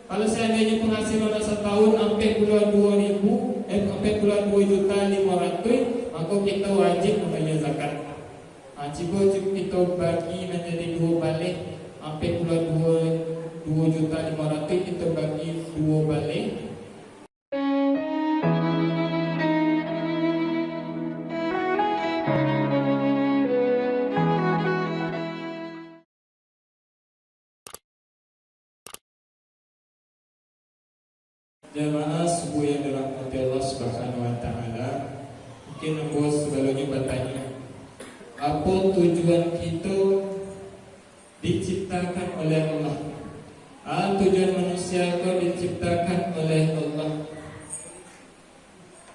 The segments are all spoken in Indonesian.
Kalau seandainya penghasilan setahun sampai puluhan 2.000, sampai puluhan 2.500.000, maka kita wajib membayar zakat. Jika kita bagi menjadi 2 balik, sampai puluhan 2.500.000 kita bagi 2 balik. Jemaah subuh yang dirahmati Allah Subhanahu wa taala, mungkin bos sebelumnya bertanya, apa tujuan kita diciptakan oleh Allah? Tujuan manusia itu diciptakan oleh Allah.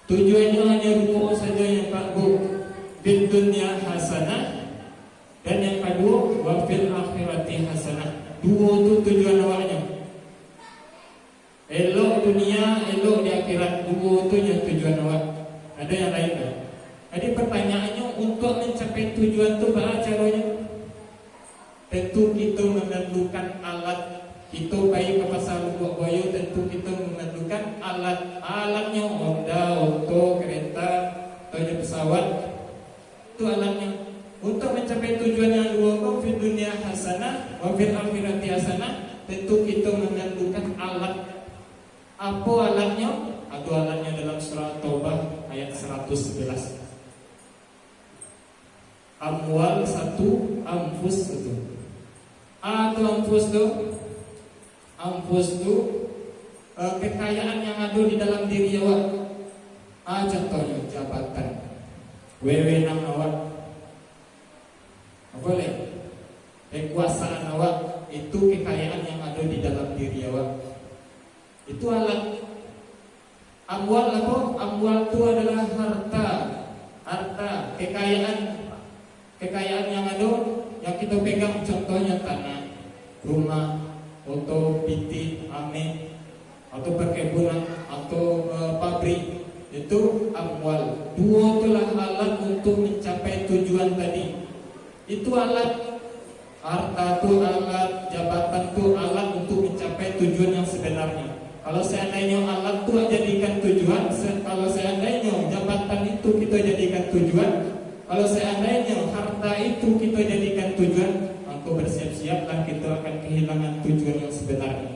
Tujuannya hanya 2 saja yang Pak Bu, di dunia hasanah, dan yang kedua wa fil akhirati hasanah. 2 itu tujuan awalnya. Elok dunia, elok di akhirat. 2 itu yang tujuan awal. Ada yang lain tak? Jadi pertanyaannya, untuk mencapai tujuan itu bagaimana caranya? Tentu kita memerlukan alat. Kita bayi ke pasar Lubuk Buaya, tentu kita memerlukan alat. Alatnya Honda, auto, kereta, atau pesawat. Itu alatnya. Untuk mencapai tujuan yang 2, fi dunia hasanah wa fil akhirati hasanah, tentu kita memerlukan alat. Apa alatnya? Ada alatnya dalam surah Taubah ayat 111. Amwal 1, anfus 1. Itu anfus tu. Anfus tu kekayaan yang ada di dalam diri awak. Contohnya jabatan, wewenang awak, boleh. Kekuasaan awak, itu kekayaan yang ada di dalam diri awak. Itu alat. Amwal apa? Amwal itu adalah harta. Harta, kekayaan. Kekayaan yang ada, yang kita pegang, contohnya tanah, rumah, atau PT, ame, atau perkebunan, atau pabrik. Itu amwal. 2 itulah alat untuk mencapai tujuan tadi. Itu alat. Harta itu alat, jabatan itu alat untuk mencapai tujuan yang sebenarnya. Kalau seandainya alat itu jadikan tujuan, kalau seandainya jabatan itu kita jadikan tujuan, kalau seandainya harta itu kita jadikan tujuan, maka bersiap-siaplah kita akan kehilangan tujuan yang sebenarnya.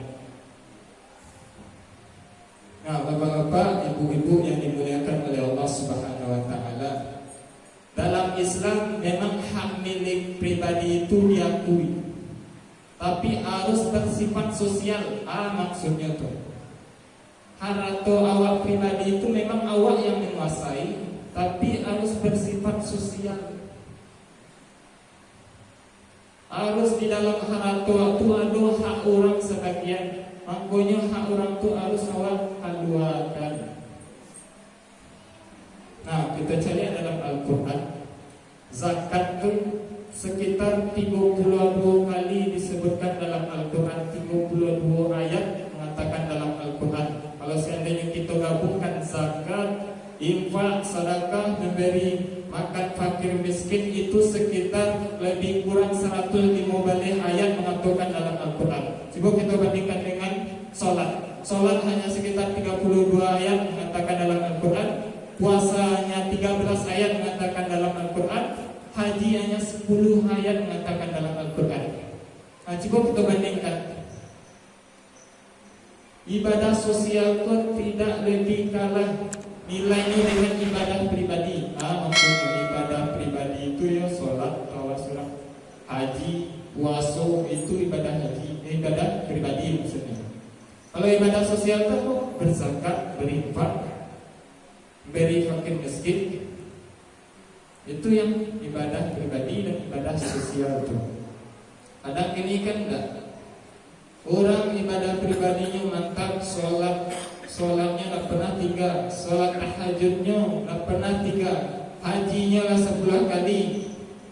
Nah, bapak-bapak, ibu-ibu yang dimuliakan oleh Allah Subhanahu wa taala, dalam Islam memang hak milik pribadi itu diakui, tapi harus bersifat sosial. Maksudnya tuh, harta awak pribadi itu memang awak yang menguasai, tapi harus bersifat sosial. Harus di dalam harta itu ada hak orang sebagian, makanya hak orang itu harus awak keluarkan. Nah, kita cari dalam Al-Quran, zakat itu sekitar 32 kali disebutkan dalam Al-Quran, 32 ayat mengatakan dalam Al-Quran. Kalau seandainya kita gabungkan zakat, infak, sedekah, memberi makan fakir miskin, itu sekitar lebih kurang 115 ayat mengatakan dalam Al-Quran. Coba kita bandingkan dengan solat. Solat hanya sekitar 32 ayat mengatakan dalam Al-Quran. Puasa hanya 13 ayat mengatakan dalam Al-Quran. Haji hanya 10 ayat mengatakan dalam Al-Quran. Nah, coba kita bandingkan. Ibadah sosial pun tidak lebih kalah nilainya dengan ibadah pribadi. Maksudnya ibadah pribadi itu ya sholat, tawasul, haji, puasa, itu ibadah haji, ibadah pribadi maksudnya. Kalau ibadah sosial itu berzakat, berinfak, beri fakir miskin, itu yang ibadah pribadi dan ibadah sosial itu. Kadang ini kan enggak. Orang ibadah pribadinya mantap, sholatnya tak pernah 3, sholat tahajudnya tak pernah 3, hajinya lah 10 kali,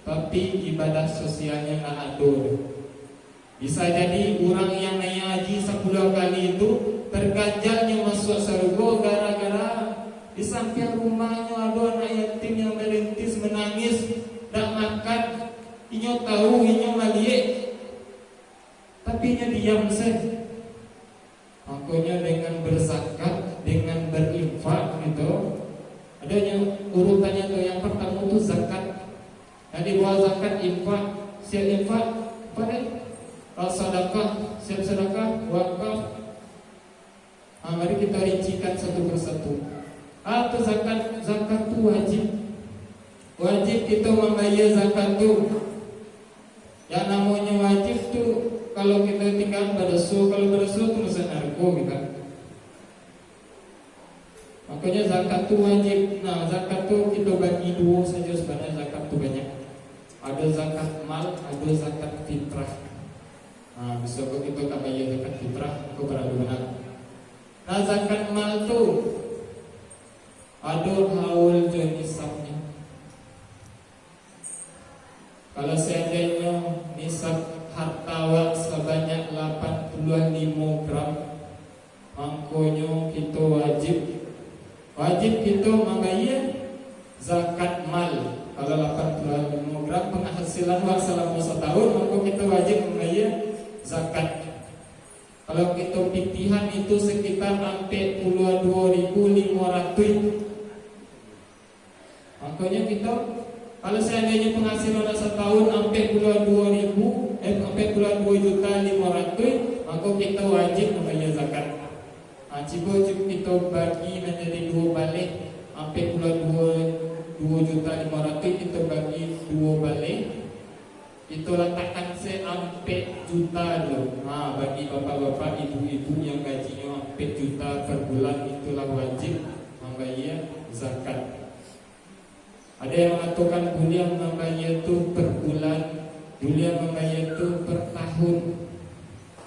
tapi ibadah sosialnya tak ada. Bisa jadi orang yang naik haji 10 kali itu terganjalnya masuk surga gara-gara di samping rumahnya ada anak yatim yang merintis menangis, tak makan, inyo tahu, inyo maliek, tapi nya diam saja. siap infak, pada sedekah, siap sedekah, wakaf. Mari kita rincikan satu persatu. Atau zakat, zakat itu wajib. Wajib kita membayar zakat itu. Yang namanya wajib itu kalau kita tinggal berdosa, kalau berdosa itu urusan narko kita. Makanya zakat itu wajib. Nah, zakat itu kita bagi dua saja sebenarnya. Zakat itu banyak. Ada zakat mal, ada zakat fitrah. Nah, bisa kita tak bayar zakat fitrah, itu berapa benar. Nah, zakat mal itu ada haul nisabnya. Kalau seandainya nisab harta sebanyak 85 gram, mangkonyo kita wajib kita membayar zakat mal. Kalau 85 gram penghasilan wak selama setahun, maka kita wajib membayar zakat. Kalau kita pitihan itu sekitar 42.500. Makanya kita, kalau seandainya penghasilan setahun 42.500, maka kita wajib membayar zakat. Jika kita bagi menjadi dua balik 42.500, kita bagi dua balik, kita letakkan se-4 juta dulu. Bagi bapak-bapak, ibu-ibu yang gajinya 4 juta per bulan, itulah wajib membayar zakat. Ada yang mengatakan boleh membayar itu per bulan, boleh membayar itu per tahun.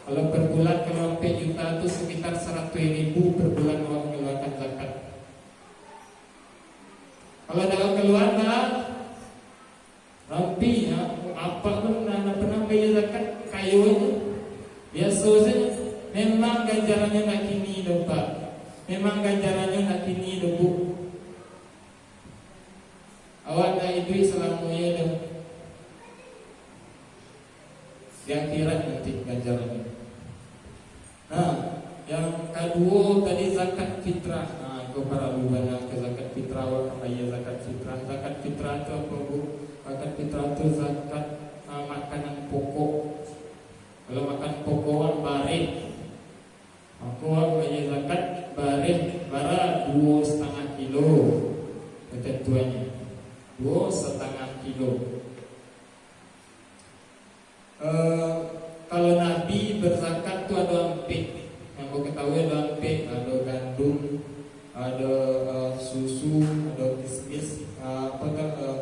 Kalau per bulan, kalau 4 juta itu sekitar 100.000 per bulan orang mengeluarkan zakat. Kalau dalam keluarga rampi ya, apa pun anda pernah bayar zakat kayu itu biasa saja. Memang ganjarannya nak kini Pak. Memang ganjarannya nak kini Bu. Awak nak duit selamanya dah. Di akhirat nanti ganjarannya. Nah, yang kedua tadi zakat fitrah. Kau para lubana ke zakat fitrah, awak bayar zakat fitrah. Zakat fitrah itu apa Bu? Zakat fitrah itu zakat makanan pokok. Kalau makan pokok bareh, aku bayar zakat bareh bara 2,5 kilo. Ketentuannya 2,5 kilo. Kalau Nabi berzakat itu ada empik. Yang kau ketahui ada empik, ada gandum, ada susu, ada kismis,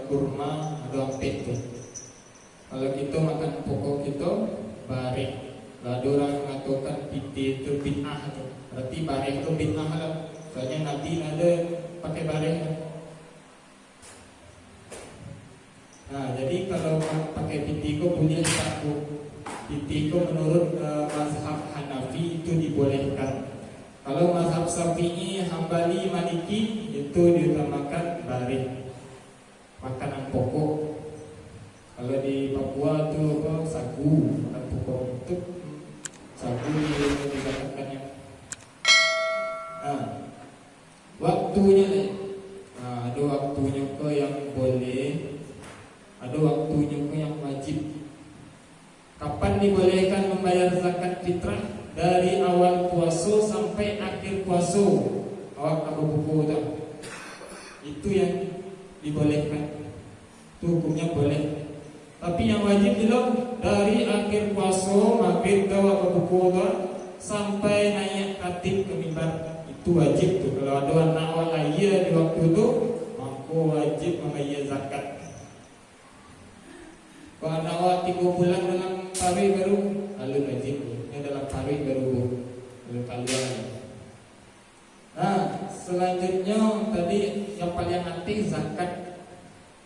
kurma, ada empik tu. Kalau kita makan pokok kita bareh. Ada orang mengatakan piti itu bid'ah tu. Berarti bareh itu bid'ah lah. Soalnya Nabi ada pakai bareh. Nah, jadi kalau pakai piti ko boleh satu. Piti ko menurut mazhab Hanafi itu dibolehkan. Kalau mazhab Syafi'i, Hambali, Maliki itu diutamakan bareh, makanan pokok. Kalau di Papua itu apa? Sagu, makan pokok itu sagu dikatakannya. Nah, waktunya nih. Nah, ada waktunya ke yang boleh, ada waktunya ke yang wajib. Kapan dibolehkan membayar zakat fitrah? Dari awal puasa sampai akhir puasa. Awak apa buku tak? Itu yang dibolehkan. Itu hukumnya boleh. Tapi yang wajib dulu dari akhir puasa maghrib ke apa buku tak sampai naik khatib ke mimbar. Itu wajib tu. Kalau ada anak awak lahir di waktu itu, maka wajib membayar zakat. Kalau anak awak 3 bulan dalam paruh baru, lalu wajib. Dalam paruh baru kalian. Nah, selanjutnya tadi yang paling nanti zakat.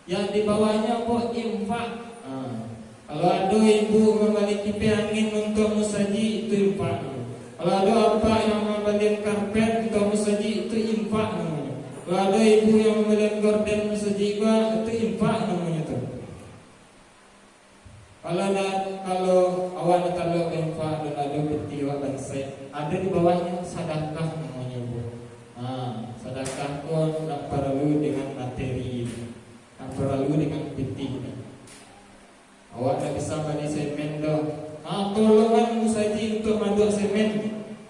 Yang di bawahnya apa? Infak. Kalau ada ibu memiliki piangin untuk musaji, itu infak. Kalau ada apa yang membeli karpet untuk musaji, itu infak namanya. Kalau ada ibu yang membeli gorden musaji juga, itu infak namanya tu. Kalau awak kalau infak dan ada beti awak bansai, ada di bawahnya sedekah namanya Bu. Sedekah pun tak perlu dengan materi, tak perlu dengan beti. Awak dah bisa bagi semen dah. Tolongan saji untuk manduk semen.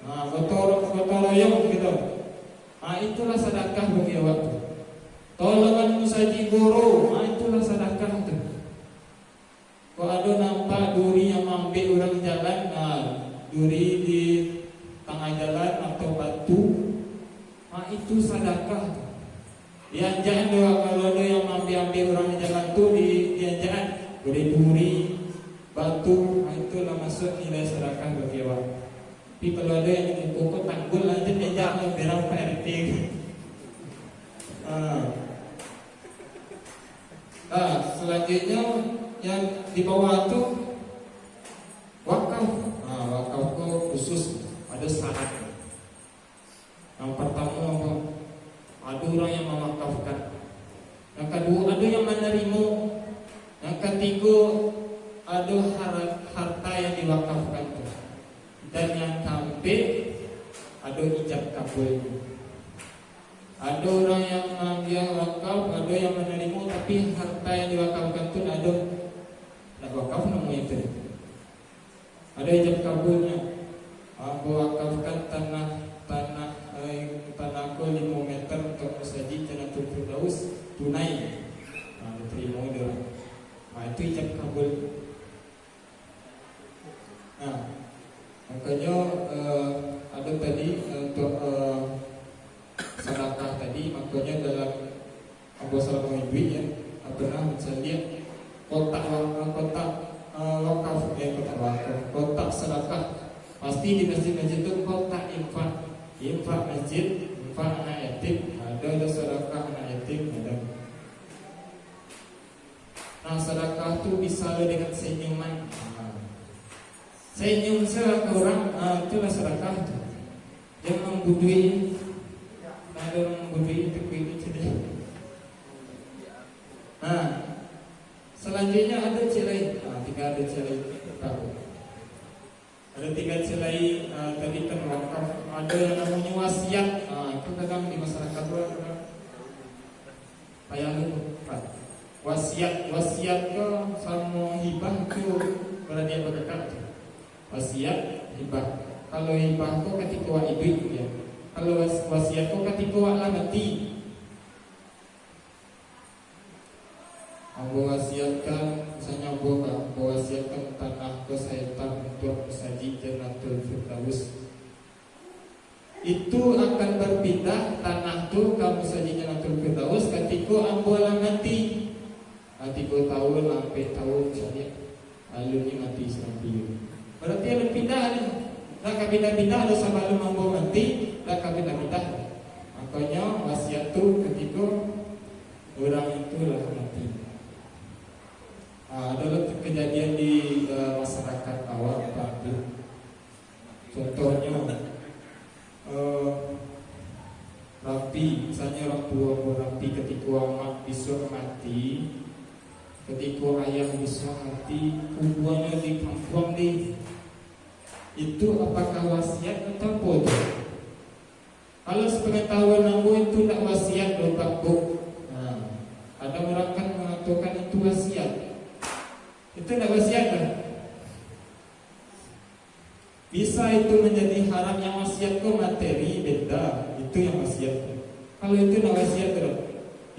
Gotong royong gitu. Itulah sedekah bagi awak. Tolongan saji guru. Itulah sedekah tu. Kalau ada nampak duri yang ambil orang jalan, duri di tengah jalan atau batu, itu sedekah. Dianjaan doa kalau ada yang ambil orang jalan tu dianjaan boleh duri, batu, itulah masuk nilai sedekah bagi awak. Tapi kalau ada yang dipukul tanggul lanjut dianjaan berang PRT. Selanjutnya yang di bawah tu wakaf. Wakaf tu khusus ada syarat. Yang pertama apa? Ada orang yang mewakafkan. Yang kedua ada yang menerima. Yang ketiga ada harta yang diwakafkan tu. Dan yang keempat ada ijab kabul. Ada orang yang mengambil wakaf, ada yang menerima, tapi harta yang diwakafkan tu ada nak wakaf namanya itu. Ada ijab kabulnya. Wakafkan tanah ko 5 meter untuk masjid Jannatul Firdaus tunai. Diterima dia. Itu ijab kabul. Makanya ada tadi untuk sedekah tadi, makanya dalam Abu Salam Ibn ya pernah lihat kotak wakaf, kotak sedekah. Pasti di masjid-masjid itu kotak infak masjid, infak anak yatim, ada sedekah anak yatim, ada. Sedekah tu bisa dengan senyuman. Senyum ke orang, itulah sedekah tu. Jangan membudui. Ada orang membudui itu jadi. Selanjutnya ada celai. Tiga ada celai. Ada 3 celai tadi kan wakaf. Ada yang namanya wasiat. Itu kadang di masyarakat payah lupa. Wasiat ke sama hibah itu pada dia berdekat. Wasiat, hibah. Kalau hibah itu ketika wak hidup ya. Kalau wasiat itu ketika wak lah mati. Ambo wasiatkan, misalnya ambo wasiatkan tanah ke Saitan untuk masjid Jannatul Firdaus. Itu akan berpindah tanah tu ke masjid Jannatul Firdaus ketika ambo lah mati. 3 tahun, 4 tahun misalnya. Lalu ni mati sampai. Berarti ada pindah ni. Dah pindah-pindah ada sebelum ambo mati, dah pindah-pindah. Makanya wasiat tu ketika orang itulah mati. Ada kejadian di masyarakat awam Bantu. Contohnya Rapi, misalnya orang tua Rapi ketika amat bisa mati, ketika ayah bisa mati, kuburannya di kampung di. Itu apakah wasiat atau apa? Kalau sepengetahuan ambo itu tak wasiat do takbuk. Ada orang kan mengatakan itu wasiat. Itu tidak wasiat kan? Bisa itu menjadi haram. Yang wasiat ke materi beda. Itu yang wasiat. Kalau itu tidak wasiat kan?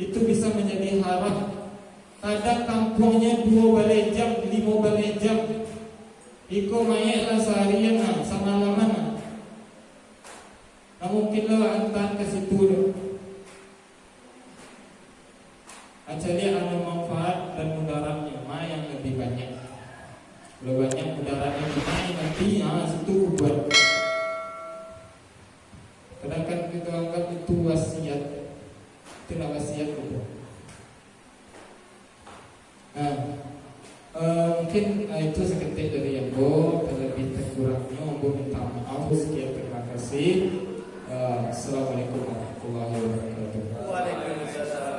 Itu bisa menjadi haram. Kadang kampungnya 2 balai jam, 5 balai jam. Iko mayat lah seharian sama laman. Mungkin lah antar ke situ dah. Jadi ada manfaat dan mudaratnya mana yang lebih banyak. Kalau banyak mudaratnya mana nanti situ buat. Kadang-kadang kita anggap itu wasiat. Itu tidak wasiat itu. Mungkin itu seketik dari Ambo. Terlebih terkurangnya Ambo minta maaf. Sekian, terima kasih. Assalamualaikum warahmatullahi wabarakatuh. Waalaikumsalam.